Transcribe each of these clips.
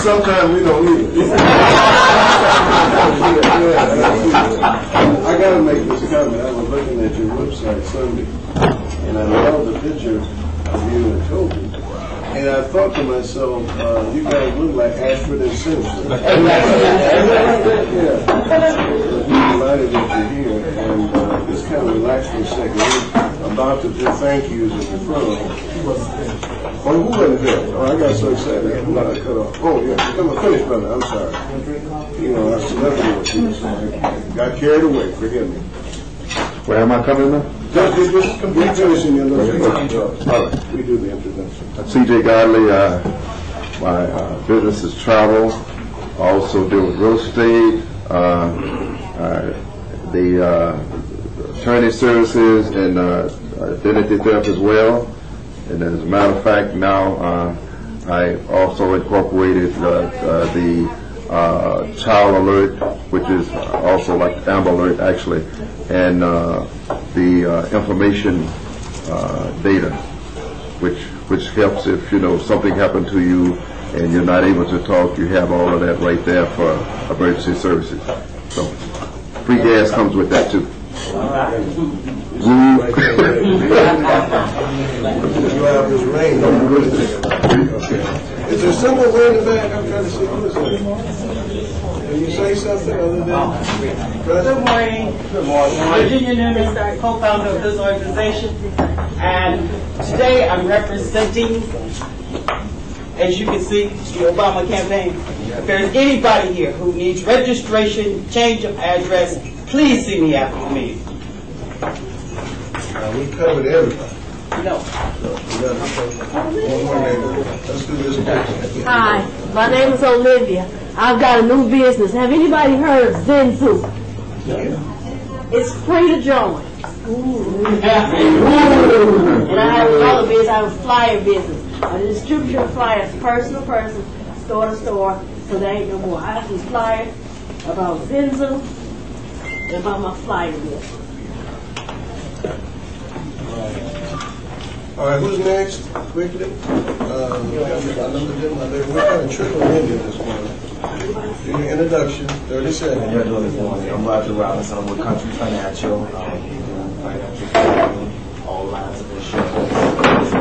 Sometimes we don't need it. I got to make this comment. I was looking at your website Sunday, and I love the picture of you and Toby. And I thought to myself, you guys look like Ashford and Simpson. Yeah. I'm delighted that you're here. And just kind of relax for a second. We're about to do thank yous at the front. Oh, who wasn't there? Oh, I got so excited. I'm not cut off. Oh, yeah. Come on, finish, brother. I'm sorry. You know, I celebrity with you, so I got carried away. Forgive me. Where am I coming now? Just complete finishing your little all right. We do the introduction. C.J. Godley. My business is travel. I also deal with real estate, the attorney services, and identity theft as well. And as a matter of fact, now I also incorporated the child alert, which is also like Amber Alert actually, and the information data, which helps if something happened to you and you're not able to talk. You have all of that right there for emergency services. So free gas comes with that too. Is there someone way in the back? I'm trying to see who is it. Can you say something other than Good morning. Good morning. Virginia Newman, co-founder of this organization, and today I'm representing, as you can see, the Obama campaign. If there's anybody here who needs registration, change of address, please see me after the meeting. We covered everybody. No. Let's do this. Hi, my name is Olivia. I've got a new business. Have anybody heard of Zenzu? It's free to join. And I have another business. I have a flyer business. I distribute flyers person to person, store to store, so there ain't no more. I have these flyers about Zenzu and about my flyer business. All right, who's next? Quickly. We're kind of trickling in here this morning. Do your introduction, 30 seconds. How you doing this morning? I'm Roger Robinson. I'm with Country Financial. We do financial planning, all lines of insurance,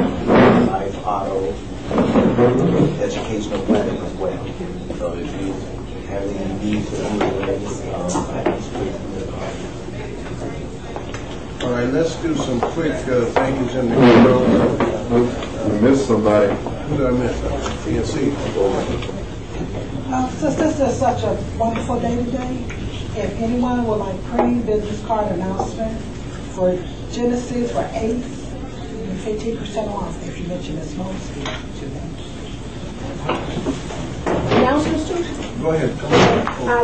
life, auto, educational planning as well. So if you have any needs for any of those, all right, let's do some quick thank yous in the world. I missed somebody. Who did I miss? PNC. Since this is such a wonderful day today, if anyone would like pre-business card announcement for Genesis or Ace, 15% off if you mention this most to them. Announcements too? Go ahead. Come on. I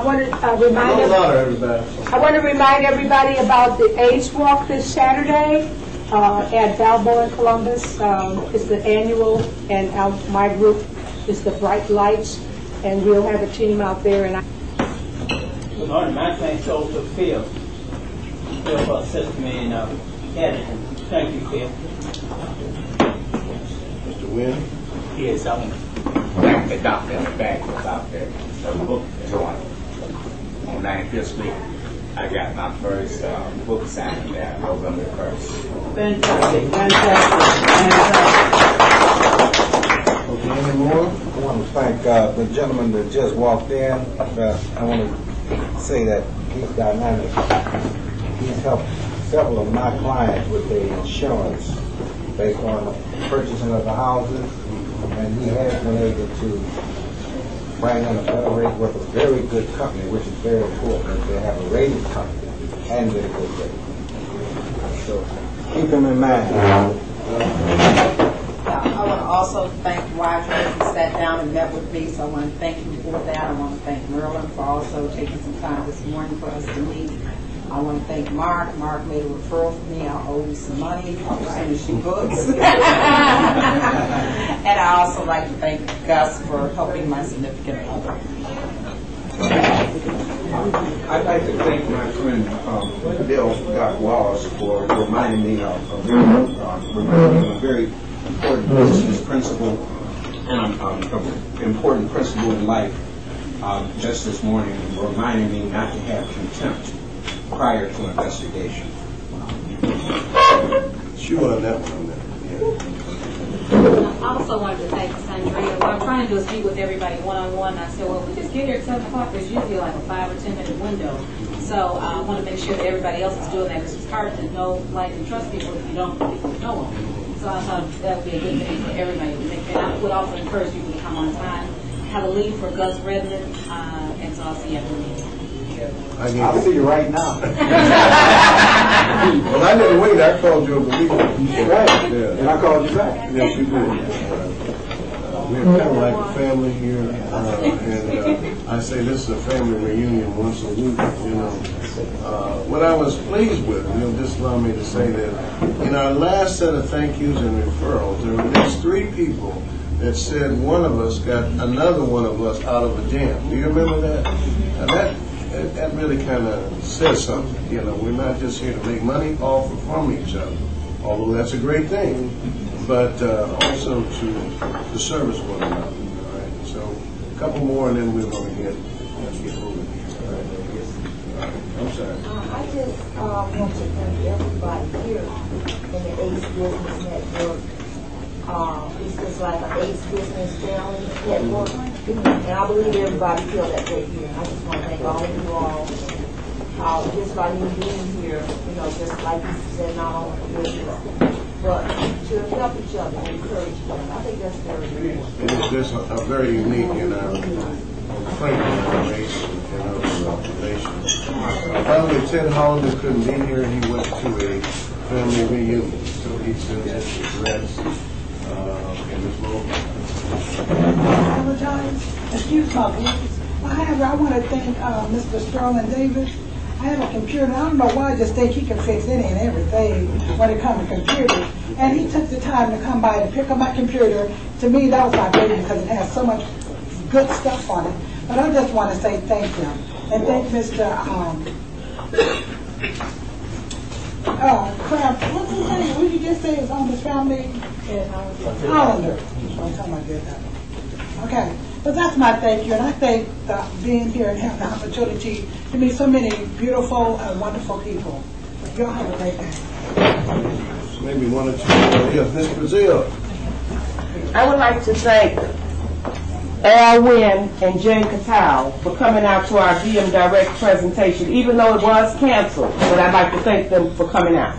want to remind everybody about the AIDS Walk this Saturday at Balboa in Columbus. It's the annual, and my group is the Bright Lights, and we'll have a team out there. And Good morning. My thanks go to Phil. Phil for assisting me in editing. Thank you, Phil. Mr. Wynn? Yes, I want to thank the doctor in the back that's out there. The book joint on 95th Street. I got my first book signing there November 1st. Fantastic, fantastic, fantastic. Okay, any more? I want to thank the gentleman that just walked in. I want to say that he's dynamic. He's helped several of my clients with their insurance based on the purchasing of the houses, and he has been able to bring in a better rate with a very good company, which is very important. They have a rated company and get a good rate. So keep them in mind. I want to also thank Roger who sat down and met with me, so I want to thank him for that. I want to thank Merlin for also taking some time this morning for us to meet. I want to thank Mark. Mark made a referral for me. I owe you some money as soon as she books. And I also like to thank Gus for helping my significant other. I'd like to thank my friend Bill Doc Wallace for reminding me of a very important business principle and an important principle in life just this morning, reminding me not to have contempt prior to investigation. Sure, on that one. I also wanted to thank Sandria. What I'm trying to do is meet with everybody one-on-one. I said, well, if we just get here at 7 o'clock, there's usually like a 5 or 10 minute window. So I want to make sure that everybody else is doing that, because it's hard to know, like, and trust people if you don't know them. So I thought that would be a good thing for everybody to make. And I would also encourage people to come on time. Have a lead for Gus Redmond, and so I'll see you after the meeting. I'll see you right now. Well, I didn't wait. I called you over the weekend. Right. Yeah. And I called you back. Yes, you did. We're kind of like a family here, and I say this is a family reunion once a week, you know. What I was pleased with, you'll just allow me to say that in our last set of thank yous and referrals, there were just 3 people that said one of us got another one of us out of a jam. Do you remember that? Now that really kind of says something. You know, we're not just here to make money off or from each other, although that's a great thing, but also to service one another. All right. So a couple more, and then we're going to get moving. All right. I'm sorry. I just want to thank everybody here in the ACE Business Network. It's just like an ACE Business Family Network, and I believe everybody feels that way here. I just want to thank all of you all, just by you being here, you know, just like you said, not only for business, but to help each other and encourage each other. I think that's very important. It's just a very unique in our frankly, our race and our relations. By the way, Ted Hollander couldn't be here. He went to a family reunion, so he sends his regrets. I apologize. Excuse my voice. I want to thank Mr. Sterling Davis. I have a computer. I don't know why I just think he can fix any and everything when it comes to computers. And he took the time to come by and pick up my computer. To me, that was my baby because it has so much good stuff on it. But I just want to say thank him. And thank Mr. Kraft. What's his name? What did you just say is on his family? Hollander. I'm talking about that. Okay. But that's my thank you. And I thank being here and having the opportunity to meet so many beautiful and wonderful people. Y'all have a great day. Maybe 1 or 2 more. Yes, Ms. Brazil. I would like to thank Al Wynn and Jen Catal for coming out to our DM Direct presentation, even though it was canceled. But I'd like to thank them for coming out.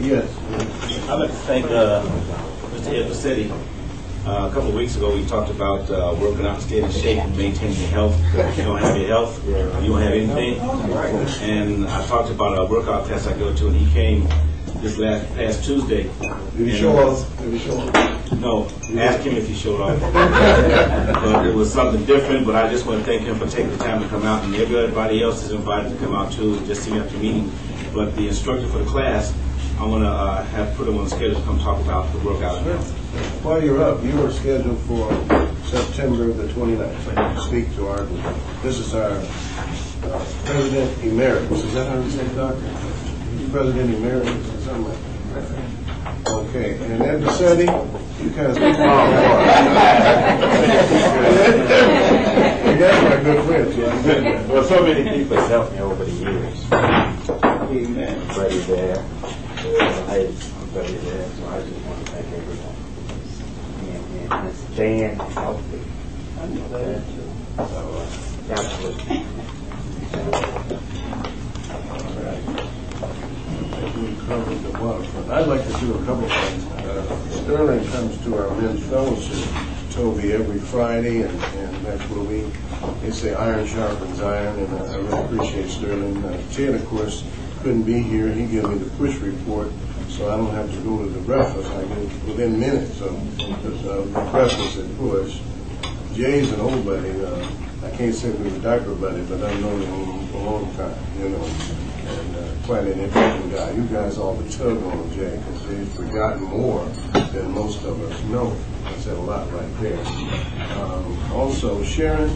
Yes. I'd like to thank Mr. Ed a couple of weeks ago, we talked about working out and staying in shape and maintaining your health. If you don't have your health, you don't have anything. And I talked about a workout class I go to, and he came this past Tuesday. Did he show off? No, ask him if he showed off. But it was something different, but I just want to thank him for taking the time to come out, and everybody else is invited to come out too, just see me after the meeting. But the instructor for the class I'm going to have put them on the schedule to come talk about the workout. While you're up, you are scheduled for September the 29th to speak to our group. This is our President Emeritus. Is that how you say it, Doctor? President Emeritus or something like that. Okay, and Ed Bassetti, you kind of speak for our That's my good friend. Well, so many people have helped me over the years. Amen. Buddy there. I'm buddy there, so I just want to thank everyone. And staying healthy. I know that too. So, absolutely. I'd like to do a couple things. Sterling comes to our men's fellowship, Toby, every Friday, and that's where they say iron sharpens iron, and I really appreciate Sterling. Ted, of course, couldn't be here. He gave me the push report, so I don't have to go to the breakfast. I get it within minutes of the breakfast and push. Jay's an old buddy. I can't say we were diaper buddy, but I've known him a long time, you know. And quite an interesting guy. You guys all the tug on Jay, because Jay's forgotten more than most of us know. I said a lot right there. Also, Sharon,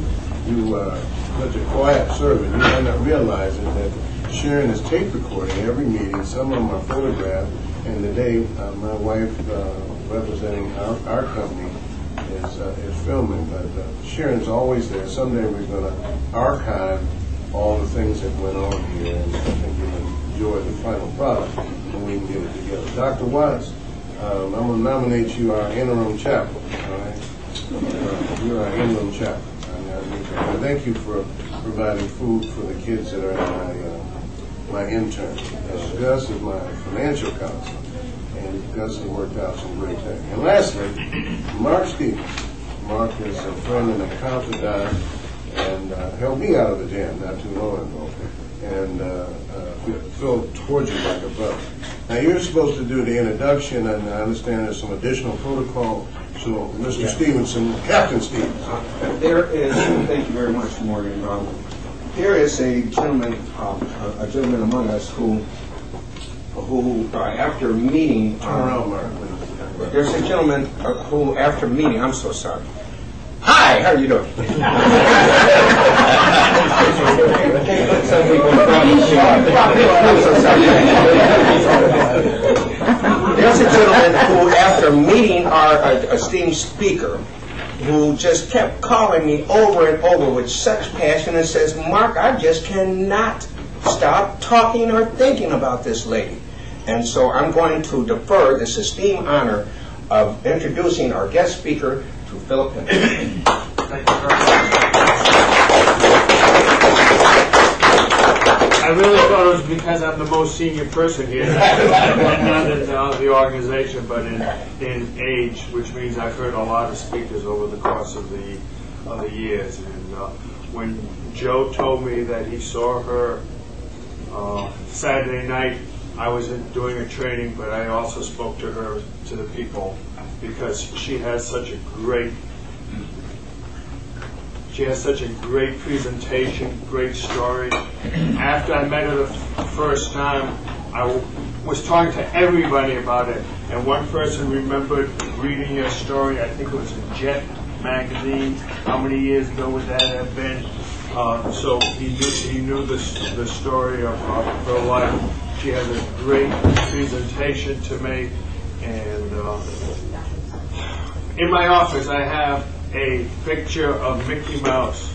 you are such a quiet servant. You might not realize it, that Sharon is tape recording every meeting. Some of them are photographed. And today, my wife, representing our company, is filming. But Sharon's always there. Someday we're going to archive all the things that went on here, and I think you'll enjoy the final product when we can get it together. Dr. Watts, I'm going to nominate you our interim chaplain. All right, you're our interim chaplain. I thank you for providing food for the kids that are in my intern. Gus is my financial counselor, and Gus has worked out some great things. And lastly, Mark Stevens. Mark is a friend and a confidant, and helped me out of the jam not too long ago, and feel towards you like a brother. Now, you're supposed to do the introduction, and I understand there's some additional protocol, so Mr. Stevenson, Captain Stevenson. There is, thank you very much, Morgan. There is a gentleman among us who after meeting... Turn around, Mark. There's a gentleman who, after meeting, I'm so sorry. Hi, how are you doing? Some people I'm so sorry. There's a gentleman who, after meeting our esteemed speaker, who just kept calling me over and over with such passion and says, Mark, I just cannot stop talking or thinking about this lady. And so I'm going to defer this esteemed honor of introducing our guest speaker to Philip Henry. Thank you very much. I really thought it was because I'm the most senior person here, not in the organization, but in age, which means I've heard a lot of speakers over the course of the years. And when Joe told me that he saw her Saturday night, I was doing a training, but I also spoke to her, to the people, because she has such a great presentation, great story. After I met her the first time, I was talking to everybody about it, and one person remembered reading your story. I think it was in Jet magazine. How many years ago would that have been? So he knew the story of her life. She has a great presentation to make, and in my office I have a picture of Mickey Mouse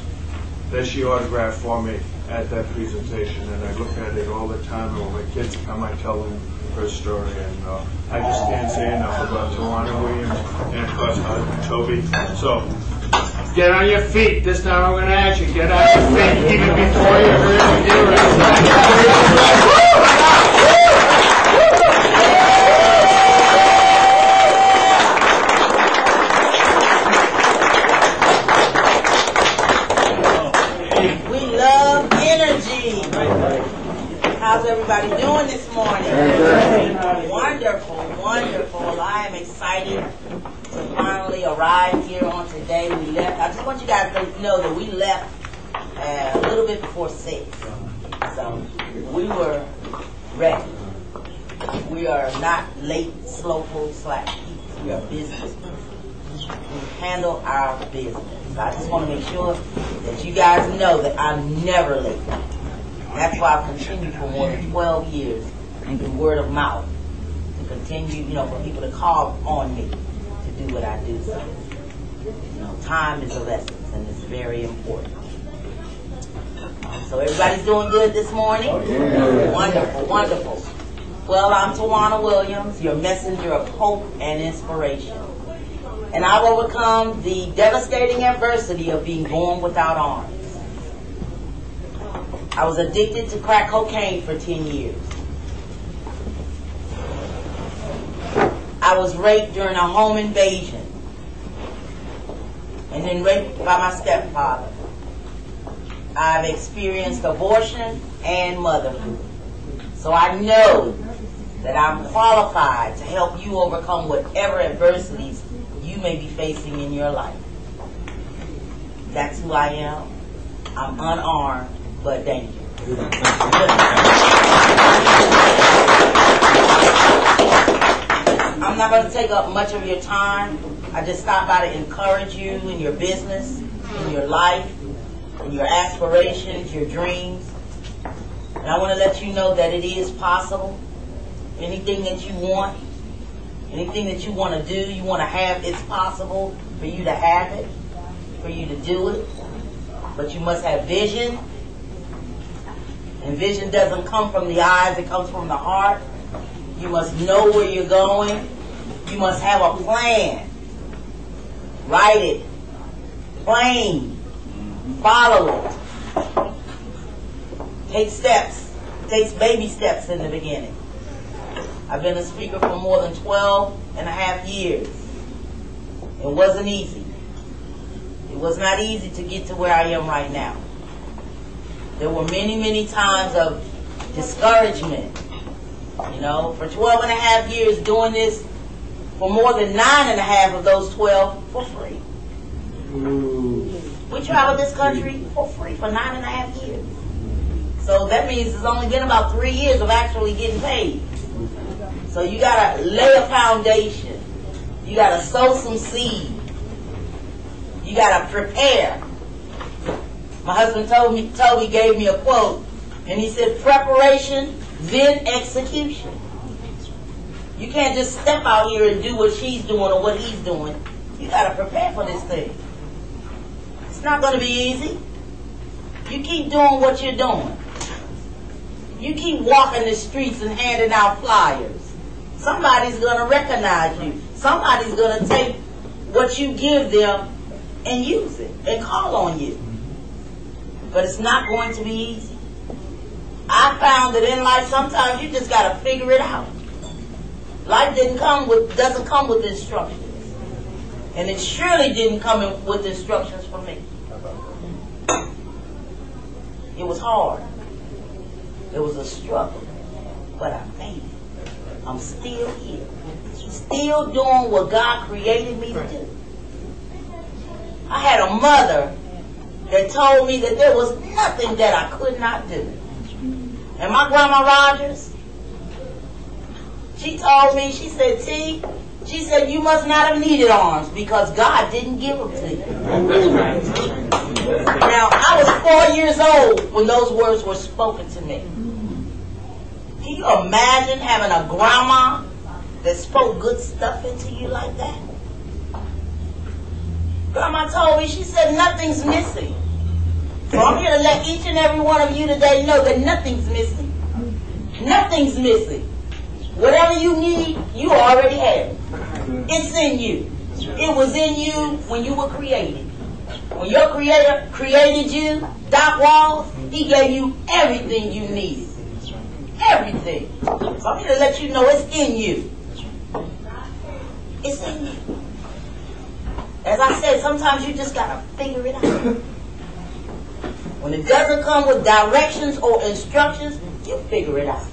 that she autographed for me at that presentation, and I look at it all the time, and when my kids come I tell them her story, and I just can't say enough about Tawana Williams and of course Toby. So get on your feet. This time I'm going to ask you, get on your feet even before you hear it. How's everybody doing this morning? Wonderful, wonderful. I am excited to finally arrive here on today. We left. I just want you guys to know that we left a little bit before 6. So we were ready. We are not late, slowful, slack people. We are business people. We handle our business. I just want to make sure that you guys know that I'm never late. That's why I've continued for more than 12 years through word of mouth to continue, for people to call on me to do what I do. Time is of essence, and it's very important. So everybody's doing good this morning? Yeah. Wonderful, wonderful. Well, I'm Tawana Williams, your messenger of hope and inspiration. And I've overcome the devastating adversity of being born without arms. I was addicted to crack cocaine for 10 years. I was raped during a home invasion and then raped by my stepfather. I've experienced abortion and motherhood. So I know that I'm qualified to help you overcome whatever adversities you may be facing in your life. That's who I am. I'm unarmed but dangerous. I'm not going to take up much of your time. I just stopped by to encourage you in your business, in your life, in your aspirations, your dreams. And I want to let you know that it is possible. Anything that you want, anything that you want to do, you want to have, it's possible for you to have it, for you to do it. But you must have vision. And vision doesn't come from the eyes, it comes from the heart. You must know where you're going. You must have a plan. Write it. Plan. Follow it. Take steps. Takes baby steps in the beginning. I've been a speaker for more than 12 and a half years. It wasn't easy. It was not easy to get to where I am right now. There were many, many times of discouragement. For 12 and a half years doing this, for more than 9 and a half of those 12 for free. We traveled this country for free for 9 and a half years. So that means it's only been about 3 years of actually getting paid. So you got to lay a foundation. You got to sow some seed. You got to prepare. My husband Toby gave me a quote, and he said, preparation, then execution. You can't just step out here and do what she's doing or what he's doing. You got to prepare for this thing. It's not going to be easy. You keep doing what you're doing. You keep walking the streets and handing out flyers. Somebody's going to recognize you. Somebody's going to take what you give them and use it and call on you. But it's not going to be easy. I found that in life sometimes you just got to figure it out. Life doesn't come with instructions. And it surely didn't come with instructions for me. It was hard. It was a struggle. But I made it. I'm still here. Still doing what God created me to do. I had a mother that told me that there was nothing that I could not do. And my grandma Rogers, she told me, she said, T, she said, you must not have needed arms because God didn't give them to you. Now, I was 4 years old when those words were spoken to me. Can you imagine having a grandma that spoke good stuff into you like that? Grandma told me, she said, nothing's missing. So I'm here to let each and every one of you today know that nothing's missing. Nothing's missing. Whatever you need, you already have it. It's in you. It was in you when you were created. When your Creator created you, Doc Walls, He gave you everything you needed. Everything. So I'm here to let you know it's in you. It's in you. As I said, sometimes you just got to figure it out. When it doesn't come with directions or instructions, you figure it out.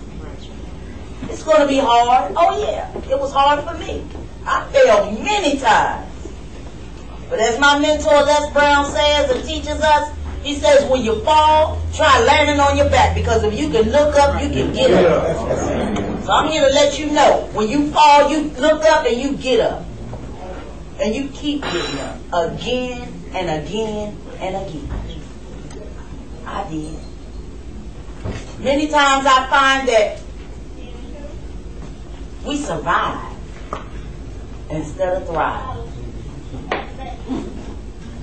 It's going to be hard. Oh yeah, it was hard for me. I failed many times. But as my mentor Les Brown says and teaches us, He says when you fall, try landing on your back, because if you can look up, you can get up. So I'm here to let you know, when you fall, you look up and you get up. And you keep getting up again and again and again. I did. Many times I find that we survive instead of thrive.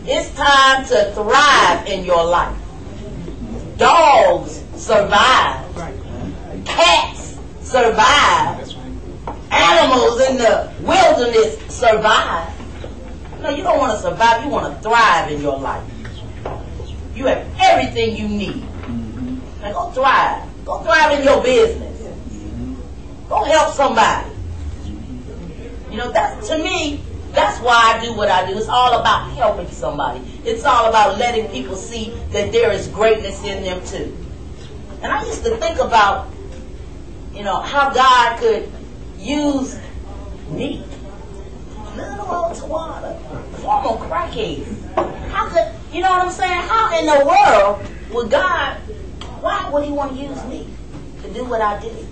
It's time to thrive in your life. Dogs survive. Cats survive. Animals in the wilderness survive. No, you don't want to survive. You want to thrive in your life. You have everything you need. Now go thrive. Go thrive in your business. Go help somebody. You know, that, to me, that's why I do what I do. It's all about helping somebody. It's all about letting people see that there is greatness in them too. And I used to think about, you know, how God could use me, little old Tawana, former crackhead. How could, you know what I'm saying? How in the world would God, why would he want to use me to do what I did?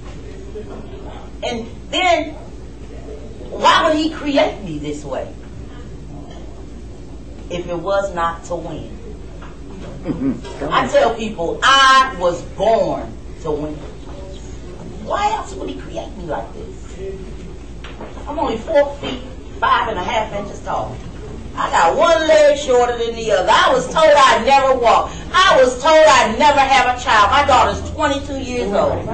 And then, why would he create me this way? If it was not to win. I tell people, I was born to win. Why else would he create me like this? I'm only 4 feet, 5.5 inches tall. I got one leg shorter than the other. I was told I'd never walk. I was told I'd never have a child. My daughter's 22 years old.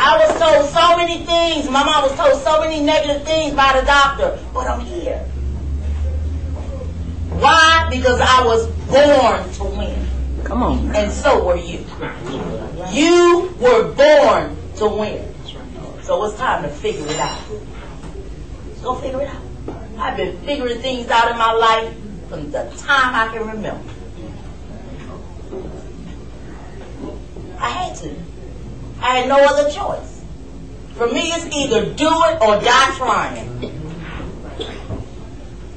I was told so many things. My mom was told so many negative things by the doctor. But I'm here. Why? Because I was born to win. Come on. And so were you. You were born to win. So it's time to figure it out. Let's go figure it out. I've been figuring things out in my life from the time I can remember. I had to. I had no other choice. For me, it's either do it or die trying.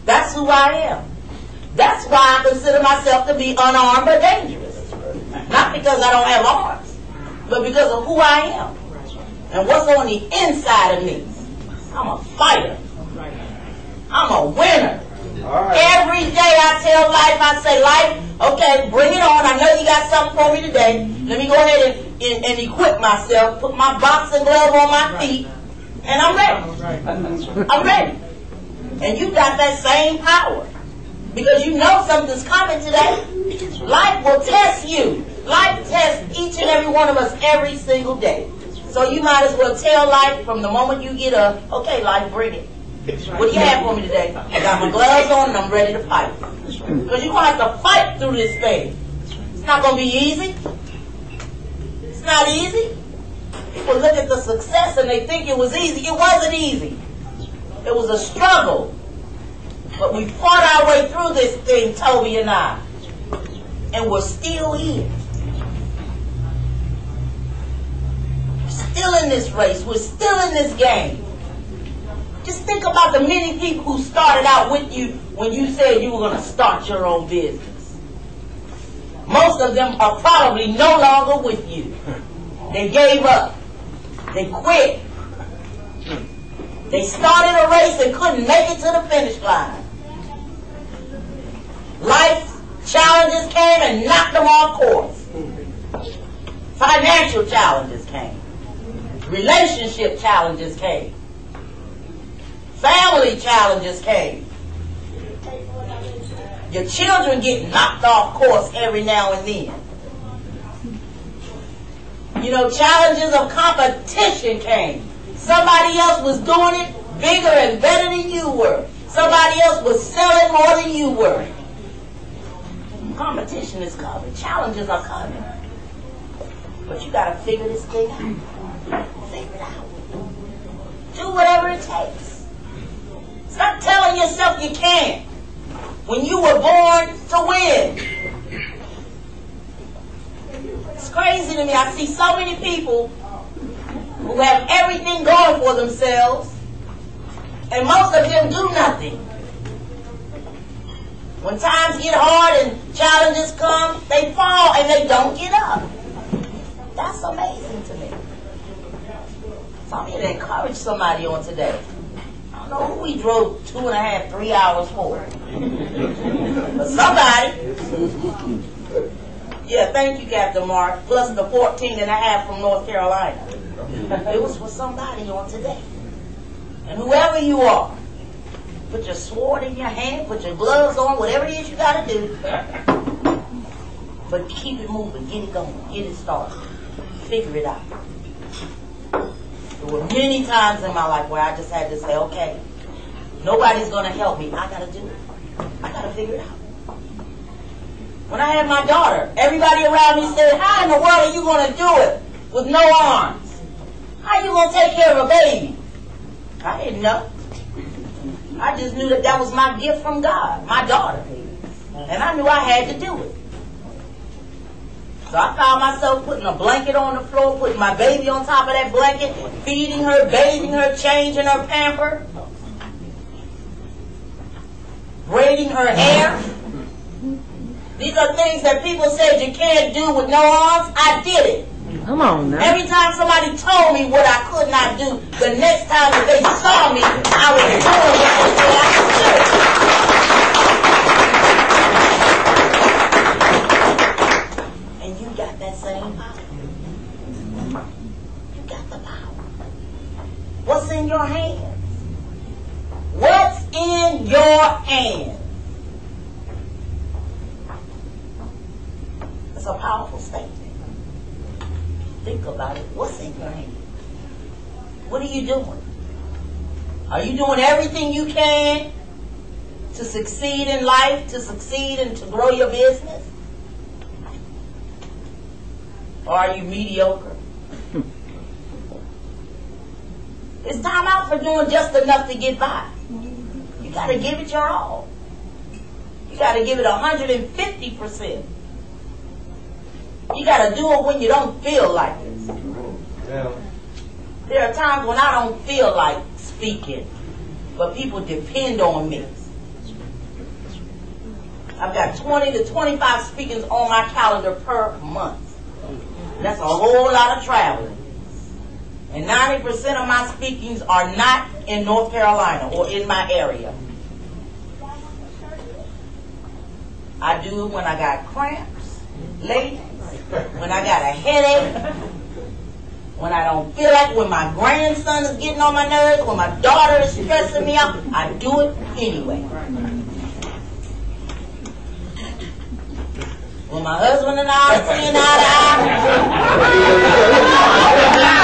That's who I am. That's why I consider myself to be unarmed but dangerous. Not because I don't have arms, but because of who I am. And what's on the inside of me. I'm a fighter. I'm a winner. Every day I tell life, I say, life, okay, bring it on. I know you got something for me today. Let me go ahead and equip myself, put my boxing glove on my feet, and I'm ready. I'm ready. And you got that same power. Because you know something's coming today. Life will test you. Life tests each and every one of us every single day. So you might as well tell life from the moment you get up, okay, life, bring it. What do you have for me today? I got my gloves on and I'm ready to fight. Because you're going to have to fight through this thing. It's not going to be easy. It's not easy. People look at the success and they think it was easy. It wasn't easy. It was a struggle. But we fought our way through this thing, Toby and I. And we're still here. We're still in this race. We're still in this game. Just think about the many people who started out with you when you said you were going to start your own business. Most of them are probably no longer with you. They gave up. They quit. They started a race and couldn't make it to the finish line. Life challenges came and knocked them off course. Financial challenges came. Relationship challenges came. Family challenges came. Your children get knocked off course every now and then. You know, challenges of competition came. Somebody else was doing it bigger and better than you were. Somebody else was selling more than you were. Competition is coming. Challenges are coming. But you got to figure this thing out. Figure it out. Do whatever it takes. Stop telling yourself you can't. When you were born to win. It's crazy to me. I see so many people who have everything going for themselves, and most of them do nothing. When times get hard and challenges come, they fall and they don't get up. That's amazing to me. So I'm here to encourage somebody on today. I don't know who we drove 2.5, 3 hours for. But somebody. Yeah, thank you, Captain Mark. Plus the 14.5 from North Carolina. It was for somebody on today. And whoever you are, put your sword in your hand, put your gloves on, whatever it is you got to do. But keep it moving, get it going, get it started. Figure it out. There were many times in my life where I just had to say, okay, nobody's going to help me. I got to do it. I got to figure it out. When I had my daughter, everybody around me said, how in the world are you going to do it with no arms? How are you going to take care of a baby? I didn't know. I just knew that that was my gift from God, my daughter. And I knew I had to do it. So I found myself putting a blanket on the floor, putting my baby on top of that blanket, feeding her, bathing her, changing her pamper, braiding her hair. These are things that people said you can't do with no arms. I did it. Come on now. Every time somebody told me what I could not do, the next time that they saw me, I was doing what they said I could do. And you got that same power. You got the power. What's in your hands? What's in your hands? It's a powerful statement. Think about it. What's in your hand? What are you doing? Are you doing everything you can to succeed in life, to succeed and to grow your business? Or are you mediocre? It's time out for doing just enough to get by. You got to give it your all. You got to give it 150%. You got to do it when you don't feel like it. Yeah. There are times when I don't feel like speaking, but people depend on me. I've got 20 to 25 speakings on my calendar per month. That's a whole lot of traveling. And 90% of my speakings are not in North Carolina or in my area. I do it when I got cramps, ladies, when I got a headache, when I don't feel like, when my grandson is getting on my nerves, when my daughter is stressing me out, I do it anyway. When my husband and I are seeing eye to eye,